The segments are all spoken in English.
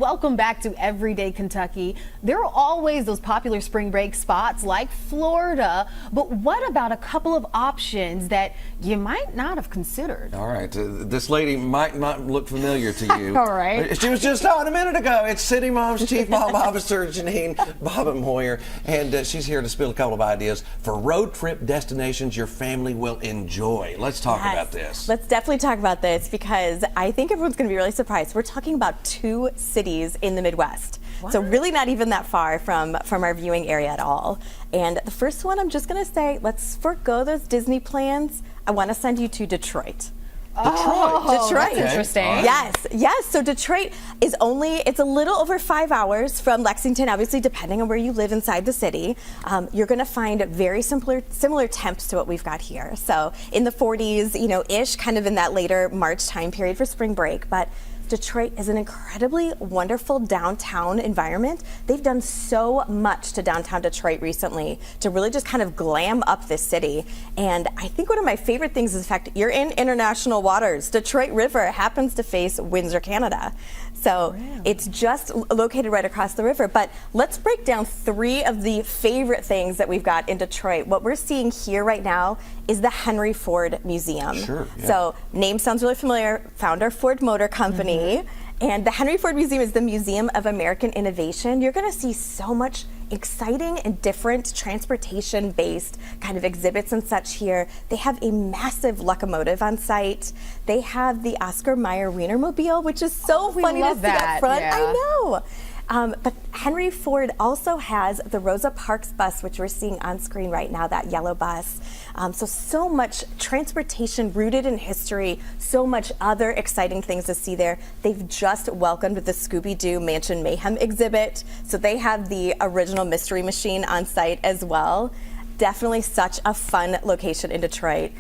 Welcome back to Everyday Kentucky. There are always those popular spring break spots like Florida, but what about a couple of options that you might not have considered? All right, this lady might not look familiar to you. All right. She was just on a minute ago. It's City Mom's Chief Mom Officer Jeanine Bobenmoyer, and she's here to spill a couple of ideas for road trip destinations your family will enjoy. Let's talk about this. Let's definitely talk about this because I think everyone's going to be really surprised. We're talking about 2 cities in the Midwest. What? So really not even that far from our viewing area at all. And the first one, I'm just going to say, let's forgo those Disney plans. I want to send you to Detroit. Detroit. That's interesting. Right. Yes. So Detroit is it's a little over 5 hours from Lexington, obviously, depending on where you live inside the city. You're going to find very similar temps to what we've got here. So in the 40s, ish, kind of in that later March time period for spring break. But Detroit is an incredibly wonderful downtown environment. They've done so much to downtown Detroit recently to really just kind of glam up this city. And I think one of my favorite things is the fact you're in international waters. Detroit River happens to face Windsor, Canada. So It's just located right across the river. But let's break down 3 of the favorite things that we've got in Detroit. What we're seeing here right now is the Henry Ford Museum. Sure. Yeah. So name sounds really familiar. Founder Ford Motor Company. And the Henry Ford Museum is the Museum of American Innovation. You're going to see so much exciting and different transportation-based kind of exhibits and such here. They have a massive locomotive on site. They have the Oscar Mayer Wienermobile, which is so funny to see up front. Yeah. I know. But Henry Ford also has the Rosa Parks bus, which we're seeing on screen right now, that yellow bus. So much transportation rooted in history, so much other exciting things to see there. They've just welcomed the Scooby-Doo Mansion Mayhem exhibit. So they have the original Mystery Machine on site as well. Definitely such a fun location in Detroit.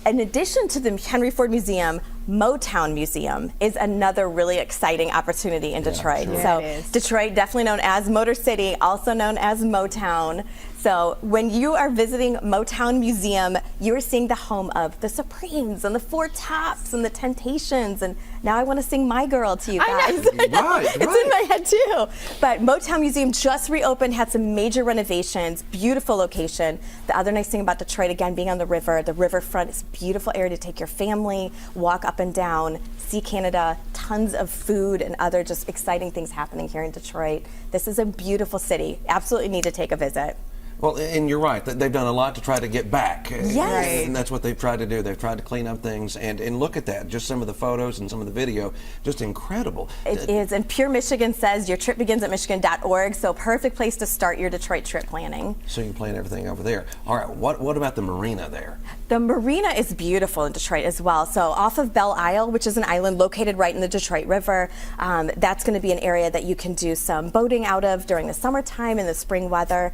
In addition to the Henry Ford Museum, Motown Museum is another really exciting opportunity in Detroit. Sure. So Detroit, definitely known as Motor City, also known as Motown. So when you are visiting Motown Museum, you are seeing the home of the Supremes and the Four Tops and the Temptations. And now I want to sing My Girl to you guys. Right. It's in my head too. But Motown Museum just reopened, had some major renovations, beautiful location. The other nice thing about Detroit, again, being on the riverfront, is a beautiful area to take your family, walk up and down, see Canada, tons of food and other just exciting things happening here in Detroit. This is a beautiful city. Absolutely need to take a visit. Well, and you're right. They've done a lot to try to get back. Yes. And that's what they've tried to do. They've tried to clean up things. And look at that. Just some of the photos and some of the video. Just incredible. It is. And Pure Michigan says your trip begins at michigan.org. So perfect place to start your Detroit trip planning. So you can plan everything over there. All right. What about the marina there? The marina is beautiful in Detroit as well. So off of Belle Isle, which is an island located right in the Detroit River, that's going to be an area that you can do some boating out of during the summertime and the spring weather.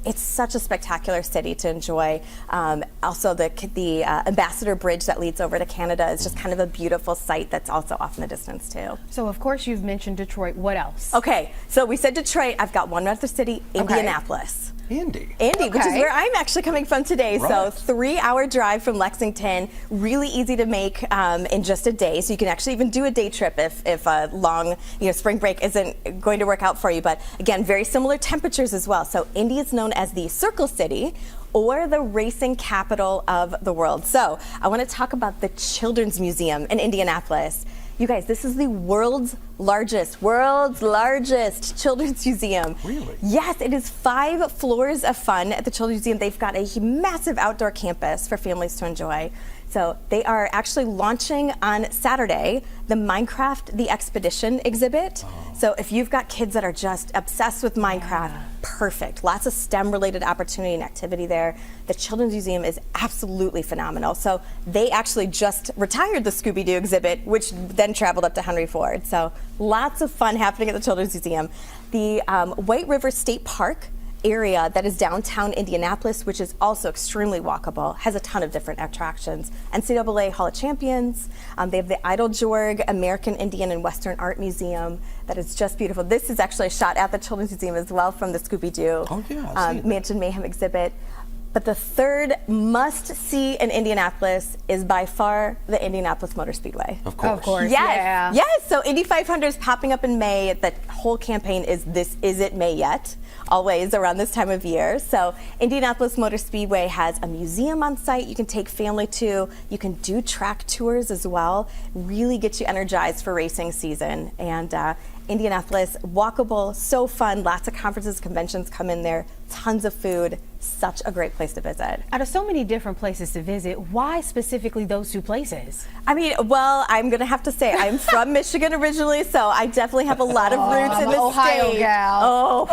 It's such a spectacular city to enjoy. Also, the Ambassador Bridge that leads over to Canada is just kind of a beautiful sight that's also off in the distance too. So of course you've mentioned Detroit. What else? Okay, so we said Detroit. I've got one other city, Indianapolis. Indy, which is where I'm actually coming from today. Right. So 3-hour drive from Lexington, really easy to make in just a day. So you can actually even do a day trip if a long spring break isn't going to work out for you. But again, very similar temperatures as well. So Indy is known as the Circle City, or the racing capital of the world. So I want to talk about the Children's Museum in Indianapolis. You guys, this is the world's largest children's museum. Really? Yes, it is 5 floors of fun at the Children's Museum. They've got a massive outdoor campus for families to enjoy. So they are actually launching on Saturday the Minecraft The Expedition exhibit. So if you've got kids that are just obsessed with Minecraft, perfect. Lots of STEM-related opportunity and activity there. The Children's Museum is absolutely phenomenal. So they actually just retired the Scooby-Doo exhibit, which then traveled up to Henry Ford. So lots of fun happening at the Children's Museum. The White River State Park area that is downtown Indianapolis, which is also extremely walkable, has a ton of different attractions. NCAA Hall of Champions, they have the Idle-Jorg American Indian and Western Art Museum that is just beautiful. This is actually a shot at the Children's Museum as well from the Scooby-Doo Mansion Mayhem exhibit. But the third must-see in Indianapolis is by far the Indianapolis Motor Speedway. Of course. Of course. Yes, Yeah. yes. So Indy 500 is popping up in May. The whole campaign is "This Is It May Yet?" Always around this time of year. So Indianapolis Motor Speedway has a museum on site you can take family to. You can do track tours as well. Really get you energized for racing season. And Indianapolis, walkable, so fun. Lots of conferences, conventions come in there. Tons of food. Such a great place to visit. Out of so many different places to visit, why specifically those two places? I mean, well, I'm going to have to say I'm from Michigan originally, so I definitely have a lot of roots in the Ohio state. gal.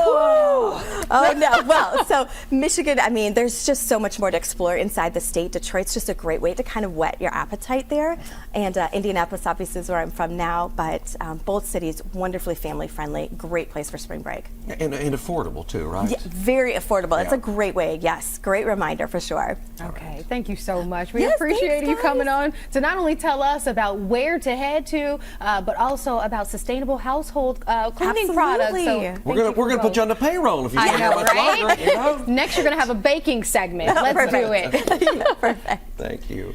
Oh no. Well, so Michigan, I mean, there's just so much more to explore inside the state. Detroit's just a great way to kind of whet your appetite there. And Indianapolis obviously is where I'm from now, but both cities wonderfully family friendly. Great place for spring break. And affordable too, right? Yeah, very affordable. It's Yeah. a great way. Yes, great reminder for sure. Okay, thank you so much. We Yes, appreciate thanks, you guys. coming on to not only tell us about where to head to, but also about sustainable household cleaning products. Absolutely. thank We're you gonna for put you both. on the payroll if you I stay here know, much right? longer. You know? Next, you're going to have a baking segment. Let's do it. Perfect. Thank you.